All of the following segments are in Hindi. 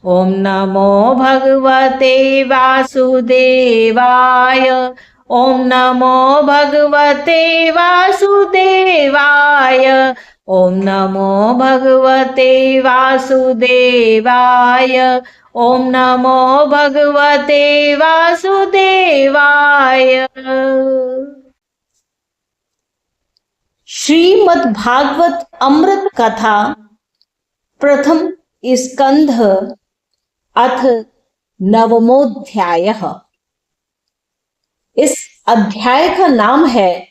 ओम नमो भगवते वासुदेवाय। ओम नमो भगवते वासुदेवाय। ओम नमो भगवते वासुदेवाय। ओम नमो भगवते वासुदेवाय। श्रीमद् भागवत अमृत कथा प्रथम स्कंध अथ नवमोध्याय। इस अध्याय का नाम है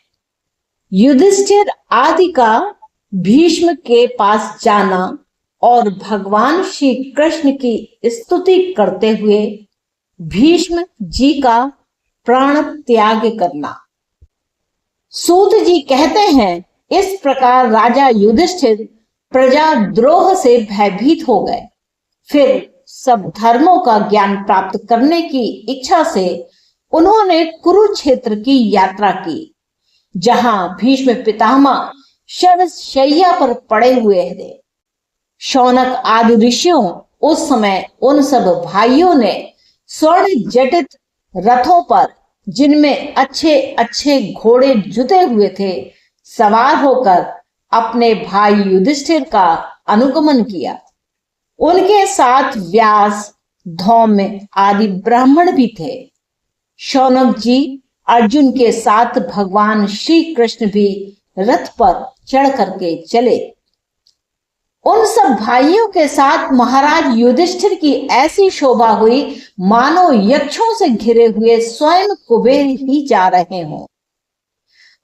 युधिष्ठिर आदि का भीष्म के पास जाना और भगवान श्री कृष्ण की स्तुति करते हुए भीष्म जी का प्राण त्याग करना। सूत जी कहते हैं, इस प्रकार राजा युधिष्ठिर प्रजा द्रोह से भयभीत हो गए। फिर सब धर्मों का ज्ञान प्राप्त करने की इच्छा से उन्होंने कुरुक्षेत्र की यात्रा की, जहां भीष्म पितामह शरशय्या पर पड़े हुए थे। शौनक आदि ऋषियों उस समय उन सब भाइयों ने स्वर्ण जटित रथों पर, जिनमें अच्छे अच्छे घोड़े जुते हुए थे, सवार होकर अपने भाई युधिष्ठिर का अनुगमन किया। उनके साथ व्यास, धौम्य आदि ब्राह्मण भी थे। शौनक जी अर्जुन के साथ भगवान श्री कृष्ण भी रथ पर चढ़ करके चले। उन सब भाइयों के साथ महाराज युधिष्ठिर की ऐसी शोभा हुई मानो यक्षों से घिरे हुए स्वयं कुबेर ही जा रहे हों।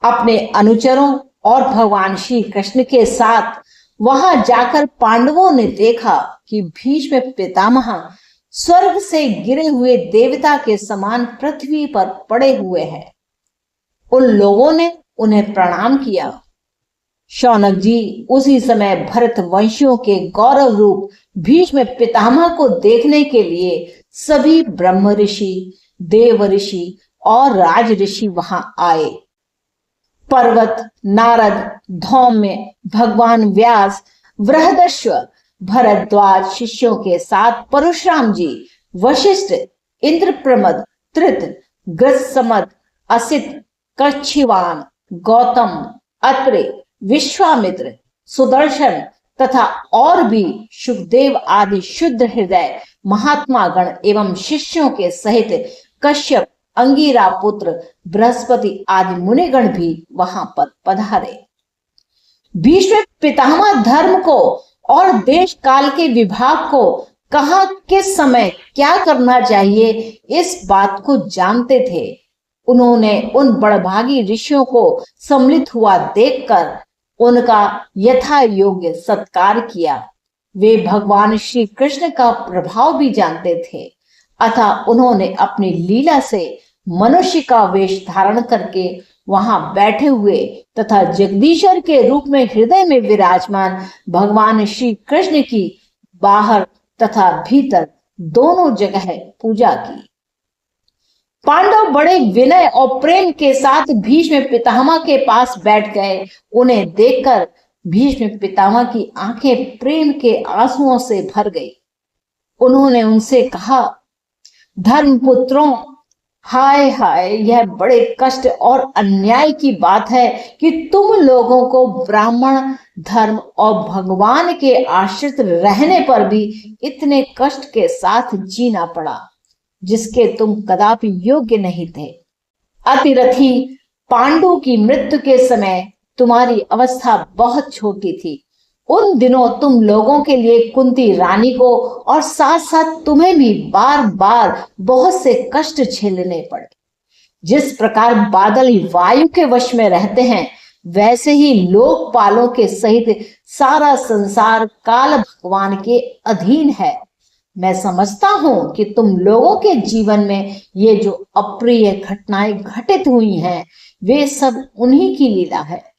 अपने अनुचरों और भगवान श्री कृष्ण के साथ वहां जाकर पांडवों ने देखा कि भीष्म पितामह स्वर्ग से गिरे हुए देवता के समान पृथ्वी पर पड़े हुए हैं। उन लोगों ने उन्हें प्रणाम किया। शौनक जी उसी समय भरत वंशियों के गौरव रूप भीष्म पितामह को देखने के लिए सभी ब्रह्म ऋषि, देव ऋषि और राज ऋषि वहां आए। पर्वत, नारद, धौम्य, भगवान व्यास, बृहदश्व, भरद्वाज शिष्यों के साथ परशुराम जी, वशिष्ठ, इंद्रप्रमद, त्रित, गृत्समद, असित, कच्छिवान, गौतम, अत्रे, विश्वामित्र, सुदर्शन तथा और भी सुखदेव आदि शुद्ध हृदय महात्मा गण एवं शिष्यों के सहित कश्यप, अंगिरा पुत्र बृहस्पति आदि मुनिगण भी वहां पर पधारे। भीष्म पितामह धर्म को और देश काल के विभाग को कहां किस समय क्या करना चाहिए, इस बात को जानते थे। उन्होंने उन बड़भागी ऋषियों को सम्मिलित हुआ देखकर उनका यथा योग्य सत्कार किया। वे भगवान श्री कृष्ण का प्रभाव भी जानते थे, अतः उन्होंने अपनी लीला से मनुष्य का वेश धारण करके वहां बैठे हुए तथा जगदीश्वर के रूप में हृदय में विराजमान भगवान श्री कृष्ण की बाहर तथा भीतर दोनों जगह पूजा की। पांडव बड़े विनय और प्रेम के साथ भीष्म पितामह के पास बैठ गए। उन्हें देखकर भीष्म पितामह की आंखें प्रेम के आंसुओं से भर गई। उन्होंने उनसे कहा, धर्मपुत्रों, हाय हाय, यह बड़े कष्ट और अन्याय की बात है कि तुम लोगों को ब्राह्मण धर्म और भगवान के आश्रित रहने पर भी इतने कष्ट के साथ जीना पड़ा, जिसके तुम कदापि योग्य नहीं थे। अतिरथी पांडु की मृत्यु के समय तुम्हारी अवस्था बहुत छोटी थी। उन दिनों तुम लोगों के लिए कुंती रानी को और साथ साथ तुम्हें भी बार बार बहुत से कष्ट झेलने पड़े। जिस प्रकार बादल वायु के वश में रहते हैं, वैसे ही लोकपालों के सहित सारा संसार काल भगवान के अधीन है। मैं समझता हूं कि तुम लोगों के जीवन में ये जो अप्रिय घटनाएं घटित हुई हैं, वे सब उन्हीं की लीला है।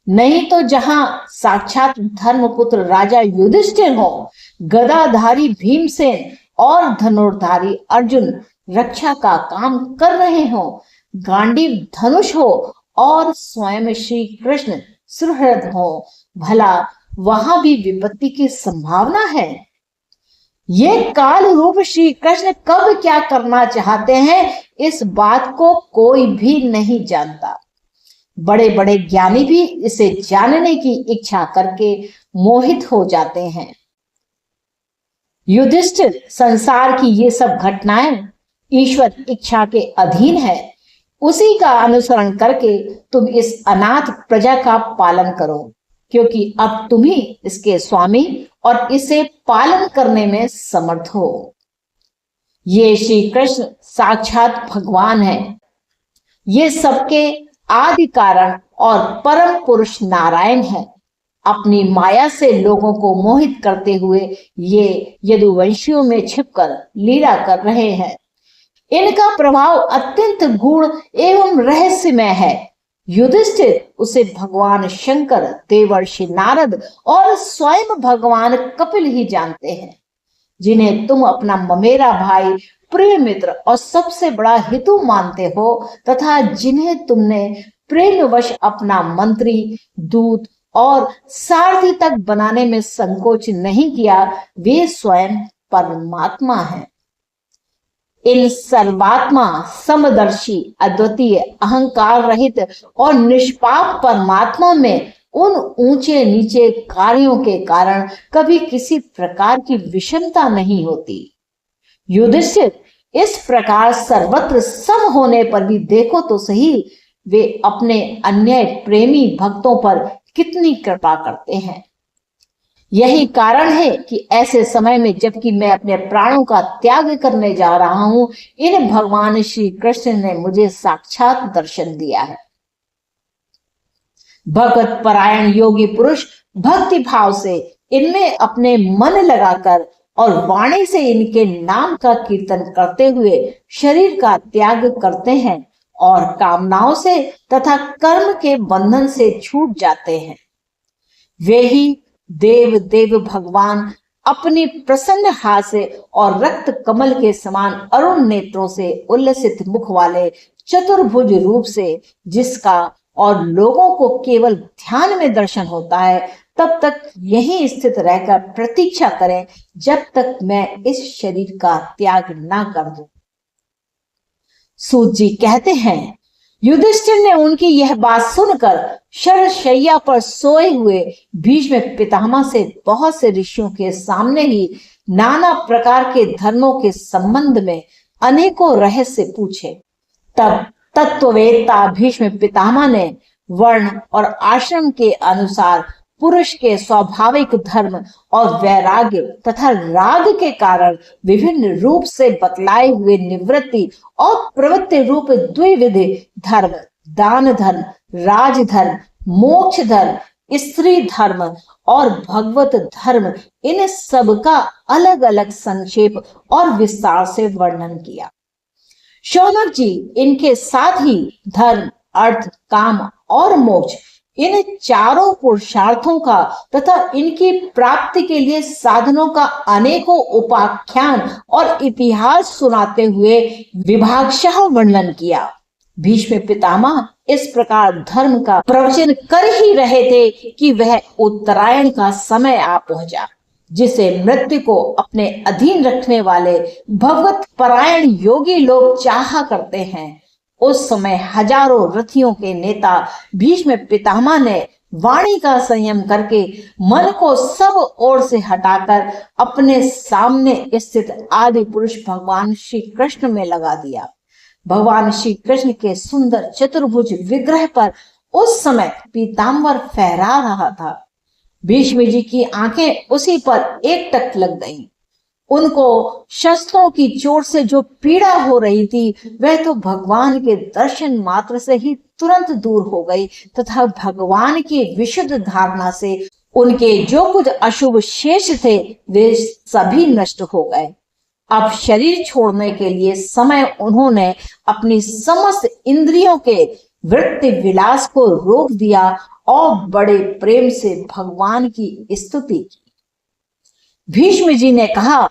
नहीं तो जहां साक्षात धर्मपुत्र राजा युधिष्ठिर हो, गदाधारी भीमसेन और धनुर्धारी अर्जुन रक्षा का काम कर रहे हो, गांडीव धनुष हो और स्वयं श्री कृष्ण सुहृद हो, भला वहां भी विपत्ति की संभावना है। ये काल रूप श्री कृष्ण कब क्या करना चाहते हैं, इस बात को कोई भी नहीं जानता। बड़े बड़े ज्ञानी भी इसे जानने की इच्छा करके मोहित हो जाते हैं। युधिष्ठिर, संसार की ये सब घटनाएं ईश्वर इच्छा के अधीन है। उसी का अनुसरण करके तुम इस अनाथ प्रजा का पालन करो, क्योंकि अब तुम ही इसके स्वामी और इसे पालन करने में समर्थ हो। ये श्री कृष्ण साक्षात भगवान है। ये सबके आदि कारण और परम पुरुष नारायण है। अपनी माया से लोगों को मोहित करते हुए ये यदुवंशियों में छिपकर लीला कर रहे हैं। इनका प्रभाव अत्यंत गूढ़ एवं रहस्यमय है। युधिष्ठिर उसे भगवान शंकर, देवर्षि नारद और स्वयं भगवान कपिल ही जानते हैं, जिन्हें तुम अपना ममेरा भाई, प्रिय मित्र और सबसे बड़ा हितु मानते हो, तथा जिन्हें तुमने प्रेमवश अपना मंत्री, दूत और सारथी तक बनाने में संकोच नहीं किया, वे स्वयं परमात्मा हैं। इन सर्वात्मा, समदर्शी, अद्वितीय, अहंकार रहित और निष्पाप परमात्मा में उन ऊंचे नीचे कार्यों के कारण कभी किसी प्रकार की विषमता नहीं होती। युधिष्ठिर, इस प्रकार सर्वत्र सम होने पर भी देखो तो सही, वे अपने अन्य प्रेमी भक्तों पर कितनी कृपा करते हैं। यही कारण है कि ऐसे समय में, जबकि मैं अपने प्राणों का त्याग करने जा रहा हूं, इन भगवान श्री कृष्ण ने मुझे साक्षात दर्शन दिया है। भगत परायण योगी पुरुष भक्ति भाव से इनमें अपने मन लगाकर और वाणी से इनके नाम का कीर्तन करते हुए शरीर का त्याग करते हैं और कामनाओं से तथा कर्म के बंधन से छूट जाते हैं। वे ही देव देव भगवान अपनी प्रसन्न हाथ से और रक्त कमल के समान अरुण नेत्रों से उल्लसित मुख वाले चतुर्भुज रूप से, जिसका और लोगों को केवल ध्यान में दर्शन होता है, तब तक यहीं स्थित रहकर प्रतीक्षा करें जब तक मैं इस शरीर का त्याग ना कर दूं। सूत जी कहते हैं, युधिष्ठिर ने उनकी यह बात सुनकर शरशैया पर सोए हुए भीष्म पितामह से बहुत से ऋषियों के सामने ही नाना प्रकार के धर्मों के संबंध में अनेकों रहस्य पूछे। तब तत्ववेत्ता भीष्म पितामह ने वर्ण और आश्रम के अनुसार पुरुष के स्वाभाविक धर्म और वैराग्य तथा राग के कारण विभिन्न रूप से बतलाए हुए निवृत्ति और प्रवृत्ति रूप द्विविध धर्म, दान धर्म, राजधर्म, मोक्ष धर्म, स्त्री धर्म और भगवत धर्म, इन सब का अलग अलग संक्षेप और विस्तार से वर्णन किया। शौनक जी इनके साथ ही धर्म, अर्थ, काम और मोक्ष, इन चारों पुरुषार्थों का तथा इनकी प्राप्ति के लिए साधनों का अनेकों उपाख्यान और इतिहास सुनाते हुए विभागशः वर्णन किया। भीष्म पितामह इस प्रकार धर्म का प्रवचन कर ही रहे थे कि वह उत्तरायण का समय आ पहुंचा, जिसे मृत्यु को अपने अधीन रखने वाले भगवत परायण योगी लोग चाहा करते हैं। उस समय हजारों रथियों के नेता भीष्म पितामह ने वाणी का संयम करके मन को सब ओर से हटाकर अपने सामने स्थित आदि पुरुष भगवान श्री कृष्ण में लगा दिया। भगवान श्री कृष्ण के सुंदर चतुर्भुज विग्रह पर उस समय पीतांबर फहरा रहा था। भीष्म जी की आंखें उसी पर एकटक लग गईं। उनको शस्त्रों की चोट से जो पीड़ा हो रही थी, वह तो भगवान के दर्शन मात्र से ही तुरंत दूर हो गई तथा भगवान की विशुद्ध धारणा से उनके जो कुछ अशुभ शेष थे, वे सभी नष्ट हो गए। अब शरीर छोड़ने के लिए समय उन्होंने अपनी समस्त इंद्रियों के वृत्ति विलास को रोक दिया और बड़े प्रेम से भगवान की स्तुति की। भीष्म जी ने कहा,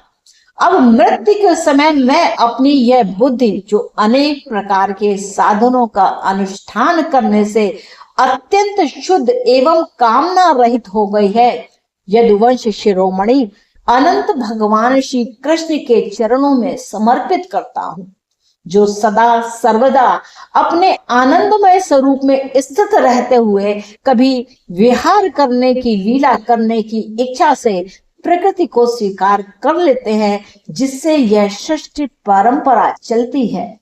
अब मृत्यु के समय मैं अपनी यह बुद्धि, जो अनेक प्रकार के साधनों का अनुष्ठान करने से अत्यंत शुद्ध एवं कामना रहित हो गई है, यदुवंश शिरोमणि अनंत भगवान श्री कृष्ण के चरणों में समर्पित करता हूँ, जो सदा सर्वदा अपने आनंदमय स्वरूप में स्थित रहते हुए कभी विहार करने की लीला करने की इच्छा से प्रकृति को स्वीकार कर लेते हैं, जिससे यह सृष्टि परंपरा चलती है।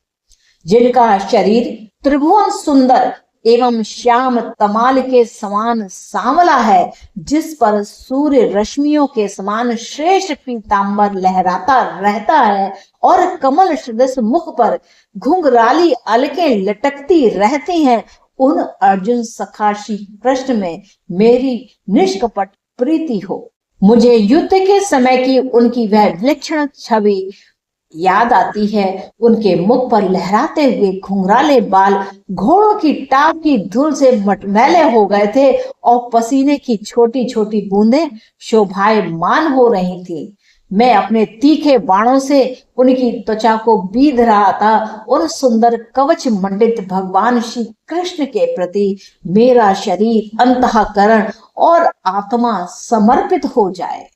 जिनका शरीर त्रिभुवन सुंदर एवं श्याम तमाल के समान सांवला है, जिस पर सूर्य रश्मियों के समान श्रेष्ठ पीतांबर लहराता रहता है और कमल सदृश मुख पर घुंघराली अलकें लटकती रहती हैं, उन अर्जुन सखा श्री कृष्ण में मेरी निष्कपट प्रीति हो। मुझे युद्ध के समय की उनकी वह विलक्षण छवि याद आती है। उनके मुख पर लहराते हुए घुंघराले बाल घोड़ों की टाप की धूल से मटमैले हो गए थे और पसीने की छोटी छोटी बूंदें शोभायमान हो रही थी। मैं अपने तीखे बाणों से उनकी त्वचा को बीध रहा था। उन सुंदर कवच मंडित भगवान श्री कृष्ण के प्रति मेरा शरीर, अंतःकरण और आत्मा समर्पित हो जाए।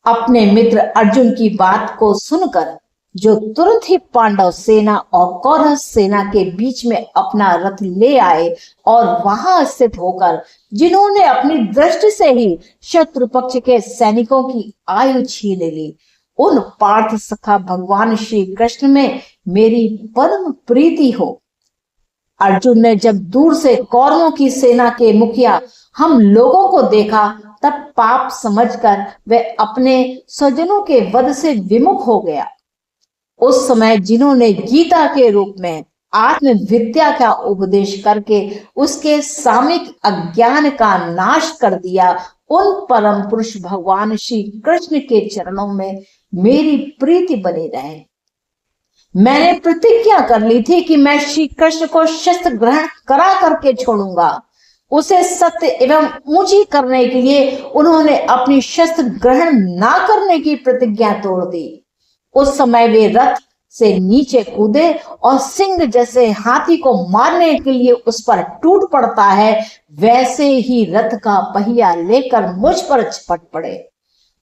अपने मित्र अर्जुन की बात को सुनकर, जो तुरंत ही पांडव सेना और कौरव सेना के बीच में अपना रथ ले आए और वहां स्थित होकर जिन्होंने अपनी दृष्टि से ही शत्रु पक्ष के सैनिकों की आयु छीन ली, उन पार्थ सखा भगवान श्री कृष्ण में मेरी परम प्रीति हो। अर्जुन ने जब दूर से कौरवों की सेना के मुखिया हम लोगों को देखा, तब पाप समझकर वह अपने स्वजनों के वध से विमुख हो गया। उस समय जिन्होंने गीता के रूप में आत्म विद्या का उपदेश करके उसके सामयिक अज्ञान का नाश कर दिया, उन परम पुरुष भगवान श्री कृष्ण के चरणों में मेरी प्रीति बनी रहे। मैंने प्रतिज्ञा कर ली थी कि मैं श्री कृष्ण को शस्त्र ग्रहण करा करके छोड़ूंगा। उसे सत्य एवं ऊंची करने के लिए उन्होंने अपनी शस्त्र ग्रहण ना करने की प्रतिज्ञा तोड़ दी। उस समय वे रथ से नीचे कूदे और सिंह जैसे हाथी को मारने के लिए उस पर टूट पड़ता है, वैसे ही रथ का पहिया लेकर मुझ पर झपट पड़े।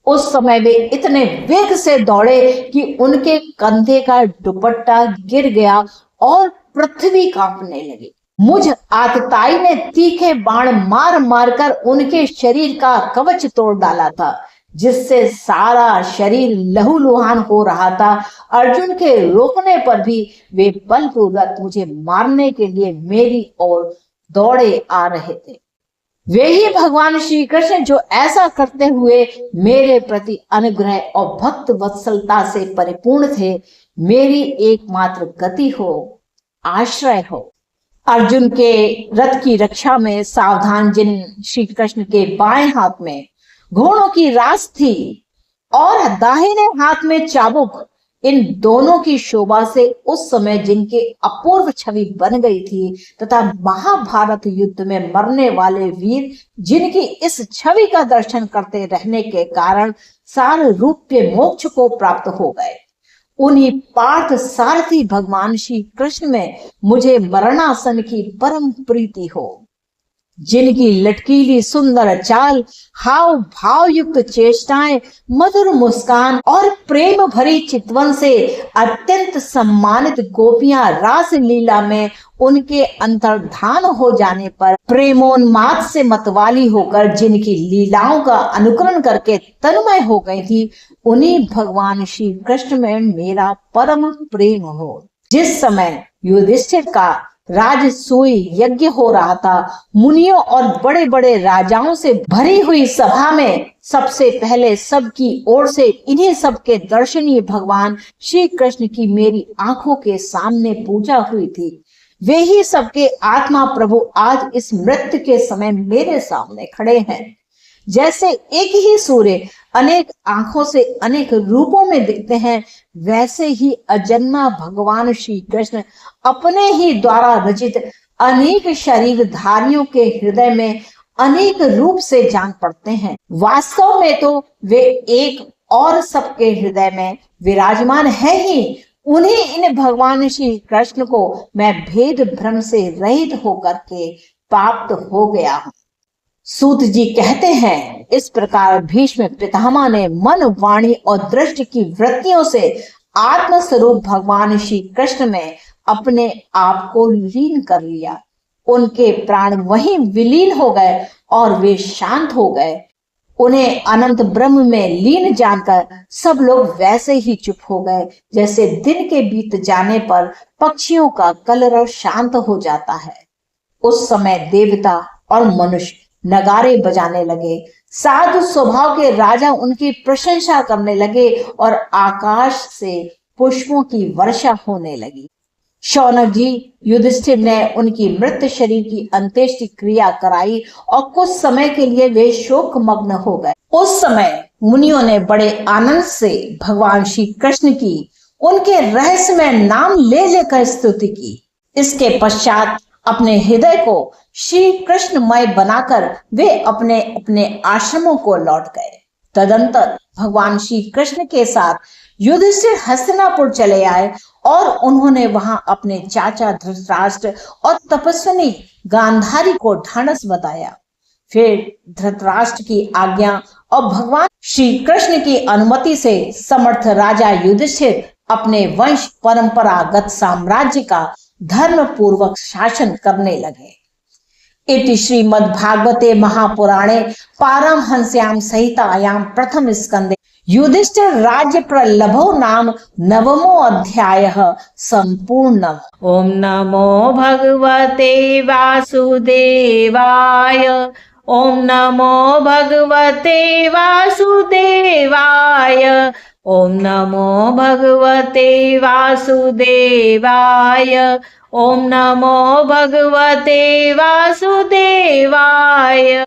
उस समय वे इतने वेग से दौड़े कि उनके कंधे का दुपट्टा गिर गया और पृथ्वी कांपने लगी। मुझ आतताई ने तीखे बाण मार मारकर उनके शरीर का कवच तोड़ डाला था, जिससे सारा शरीर लहूलुहान हो रहा था। अर्जुन के रोकने पर भी वे बलपूर्वक मुझे मारने के लिए मेरी ओर दौड़े आ रहे थे। वे ही भगवान श्री कृष्ण जो ऐसा करते हुए मेरे प्रति अनुग्रह और भक्त वत्सलता से परिपूर्ण थे, मेरी एकमात्र गति हो, आश्रय हो। अर्जुन के रथ की रक्षा में सावधान जिन श्री कृष्ण के बाएं हाथ में घोड़ों की रास थी और दाहिने हाथ में चाबुक, इन दोनों की शोभा से उस समय जिनकी अपूर्व छवि बन गई थी तथा महाभारत युद्ध में मरने वाले वीर जिनकी इस छवि का दर्शन करते रहने के कारण सार रूप्य मोक्ष को प्राप्त हो गए, उन्हीं पार्थ सारथी भगवान श्री कृष्ण में मुझे मरणासन की परम प्रीति हो। जिनकी लटकीली सुंदर चाल, हाव भाव युक्त चेष्टाएं, मधुर मुस्कान और प्रेम भरी चितवन से अत्यंत सम्मानित गोपियां रास लीला में उनके अंतर्धान हो जाने पर प्रेमोन्माद से मतवाली होकर जिनकी लीलाओं का अनुकरण करके तन्मय हो गई थी, उन्हीं भगवान श्री कृष्ण में मेरा परम प्रेम हो। जिस समय युधिष्ठिर का राजसूय यज्ञ हो रहा था, मुनियों और बड़े बड़े राजाओं से भरी हुई सभा में सबसे पहले सबकी ओर से इन्हीं सबके दर्शनीय भगवान श्री कृष्ण की मेरी आंखों के सामने पूजा हुई थी। वे ही सबके आत्मा प्रभु आज इस मृत्यु के समय मेरे सामने खड़े हैं। जैसे एक ही सूर्य अनेक आंखों से अनेक रूपों में दिखते हैं, वैसे ही अजन्मा भगवान श्री कृष्ण अपने ही द्वारा रचित अनेक शरीरधारियों के हृदय में अनेक रूप से जान पड़ते हैं। वास्तव में तो वे एक और सबके हृदय में विराजमान है ही। उन्हीं इन भगवान श्री कृष्ण को मैं भेद भ्रम से रहित होकर के प्राप्त हो गया हूँ। सूत जी कहते हैं, इस प्रकार भीष्म पितामह ने मन, वाणी और दृष्टि की वृत्तियों से आत्म स्वरूप भगवान श्री कृष्ण में अपने आप को लीन कर लिया। उनके प्राण वहीं विलीन हो गए और वे शांत हो गए। उन्हें अनंत ब्रह्म में लीन जानकर सब लोग वैसे ही चुप हो गए, जैसे दिन के बीत जाने पर पक्षियों का कलरव शांत हो जाता है। उस समय देवता और मनुष्य नगारे बजाने लगे। साधु स्वभाव के राजा उनकी प्रशंसा करने लगे और आकाश से पुष्पों की वर्षा होने लगी। शौनक जी, युधिष्ठिर ने उनकी मृत शरीर की अंत्येष्टि क्रिया कराई और कुछ समय के लिए वे शोक मग्न हो गए। उस समय मुनियों ने बड़े आनंद से भगवान श्री कृष्ण की उनके रहस्यमय नाम ले लेकर स्तुति की। इसके पश्चात अपने हृदय को श्री कृष्णमय बनाकर वे अपने अपने आश्रमों को लौट गए। तदंतर भगवान श्री कृष्ण के साथ युधिष्ठिर हस्तिनापुर चले आए और उन्होंने वहां अपने चाचा धृतराष्ट्र और तपस्विनी गांधारी को ढांढस बताया। फिर धृतराष्ट्र की आज्ञा और भगवान श्री कृष्ण की अनुमति से समर्थ राजा युधिष्ठिर अपने वंश परंपरागत साम्राज्य का धर्म पूर्वक शासन करने लगे। इति श्रीमद्भागवते महापुराणे पारमहंस्यां संहितायां प्रथम स्कंदे युधिष्ठिर राज्य प्रलभो नाम नवमो अध्यायः संपूर्णम्। ओम नमो भगवते वासुदेवाय। ओम नमो भगवते वासुदेवाय। ओम नमो भगवते वासुदेवाय। ओम नमो भगवते वासुदेवाय।